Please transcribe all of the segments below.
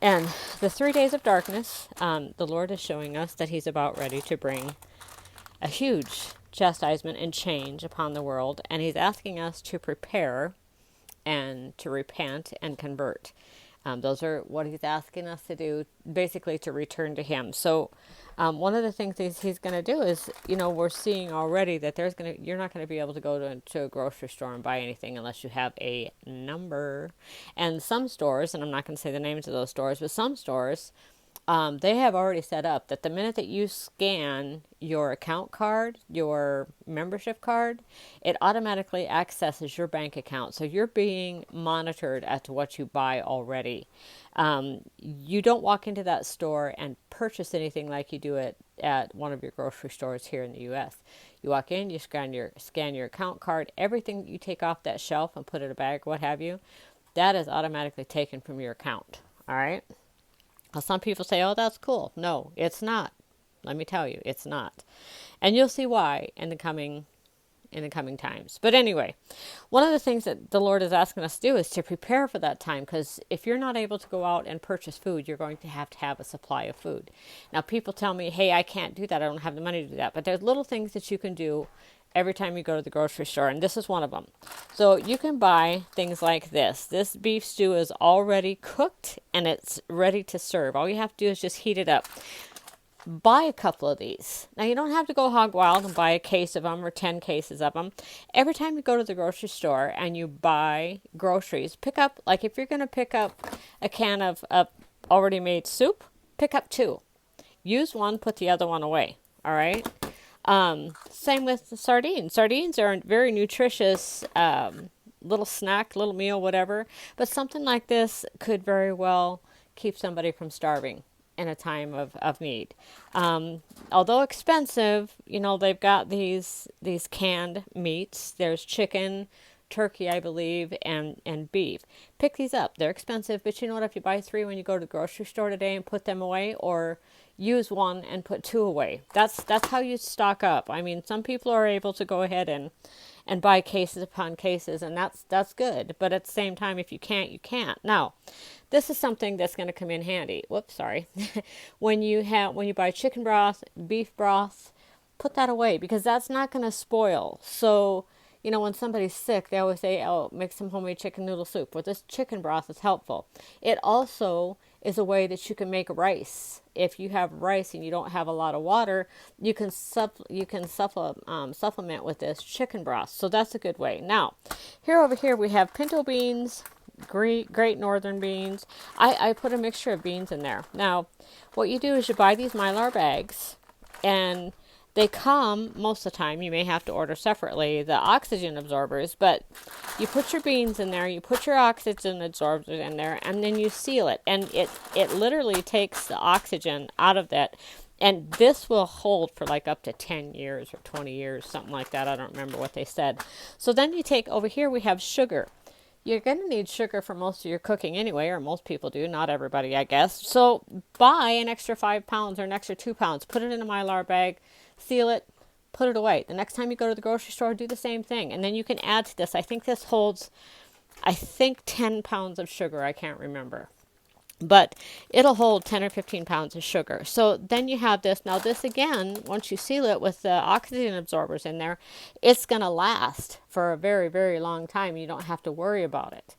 And the 3 days of darkness, the Lord is showing us that He's about ready to bring a huge chastisement and change upon the world. And He's asking us to prepare and to repent and convert. Those are what He's asking us to do, basically to return to Him. So, one of the things he's going to do is, we're seeing already that you're not going to be able to go to a grocery store and buy anything unless you have a number. And some stores, and I'm not going to say the names of those stores, but some stores, they have already set up that the minute that you scan your account card, your membership card, it automatically accesses your bank account. So you're being monitored as to what you buy already. You don't walk into that store and purchase anything like you do it at one of your grocery stores here in the U.S. You walk in, you scan your account card, everything that you take off that shelf and put in a bag, what have you, that is automatically taken from your account. All right. Now, some people say, oh, that's cool. No, it's not. Let me tell you, it's not. And you'll see why in the coming times. But anyway, one of the things that the Lord is asking us to do is to prepare for that time, because if you're not able to go out and purchase food, you're going to have a supply of food. Now, people tell me, hey, I can't do that. I don't have the money to do that. But there's little things that you can do every time you go to the grocery store, and this is one of them. So you can buy things like this. This beef stew is already cooked and it's ready to serve. All you have to do is just heat it up. Buy a couple of these. Now, you don't have to go hog wild and buy a case of them or 10 cases of them. Every time you go to the grocery store and you buy groceries, pick up, like if you're going to pick up a can of already made soup, pick up 2. Use one, put the other one away. All right? Same with the sardines. Sardines are a very nutritious little snack, little meal, whatever. But something like this could very well keep somebody from starving in a time of need. Although expensive, they've got these canned meats. There's chicken, turkey, I believe, and beef. Pick these up. They're expensive, but you know what? If you buy 3 when you go to the grocery store today and put them away, or use 1 and put 2 away. That's how you stock up. I mean, some people are able to go ahead and buy cases upon cases, and that's good. But at the same time, if you can't, you can't. Now, this is something that's going to come in handy. Whoops, sorry. when you buy chicken broth, beef broth, put that away, because that's not going to spoil. So, when somebody's sick, they always say, oh, make some homemade chicken noodle soup. Well, this chicken broth is helpful. It also is a way that you can make rice. If you have rice and you don't have a lot of water, you can supplement with this chicken broth. So that's a good way. Now, over here we have pinto beans, great northern beans. I put a mixture of beans in there. Now, what you do is you buy these Mylar bags, and they come, most of the time, you may have to order separately, the oxygen absorbers, but you put your beans in there, you put your oxygen absorbers in there, and then you seal it. And it literally takes the oxygen out of that. And this will hold for like up to 10 years or 20 years, something like that. I don't remember what they said. So then you take, over here we have sugar. You're going to need sugar for most of your cooking anyway, or most people do, not everybody, I guess. So buy an extra 5 pounds or an extra 2 pounds, put it in a Mylar bag, seal it, put it away. The next time you go to the grocery store, do the same thing. And then you can add to this. I think this holds, 10 pounds of sugar. I can't remember. But it'll hold 10 or 15 pounds of sugar. So then you have this. Now this again, once you seal it with the oxygen absorbers in there, it's going to last for a very, very long time. You don't have to worry about it.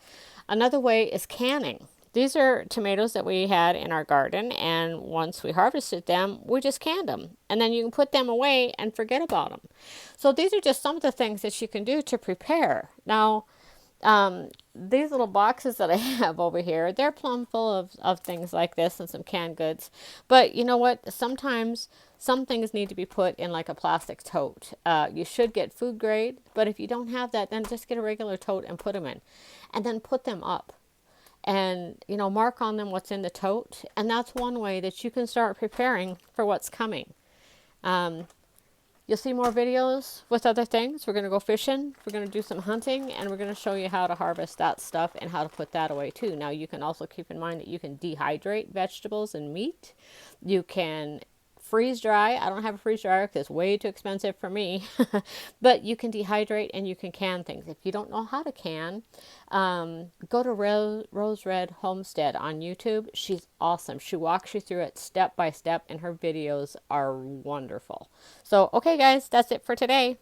Another way is canning. These are tomatoes that we had in our garden, and once we harvested them, we just canned them. And then you can put them away and forget about them. So these are just some of the things that you can do to prepare. Now, these little boxes that I have over here, they're plumb full of things like this and some canned goods. But you know what? Sometimes some things need to be put in like a plastic tote. You should get food grade, but if you don't have that, then just get a regular tote and put them in. And then put them up. And, mark on them what's in the tote. And that's one way that you can start preparing for what's coming. You'll see more videos with other things. We're going to go fishing. We're going to do some hunting. And we're going to show you how to harvest that stuff and how to put that away too. Now, you can also keep in mind that you can dehydrate vegetables and meat. You can freeze dry. I don't have a freeze dryer because it's way too expensive for me. But you can dehydrate and you can can things. If you don't know how to can, go to Rose Red Homestead on YouTube. She's awesome. She walks you through it step by step, and her videos are wonderful. So, okay, guys, that's it for today.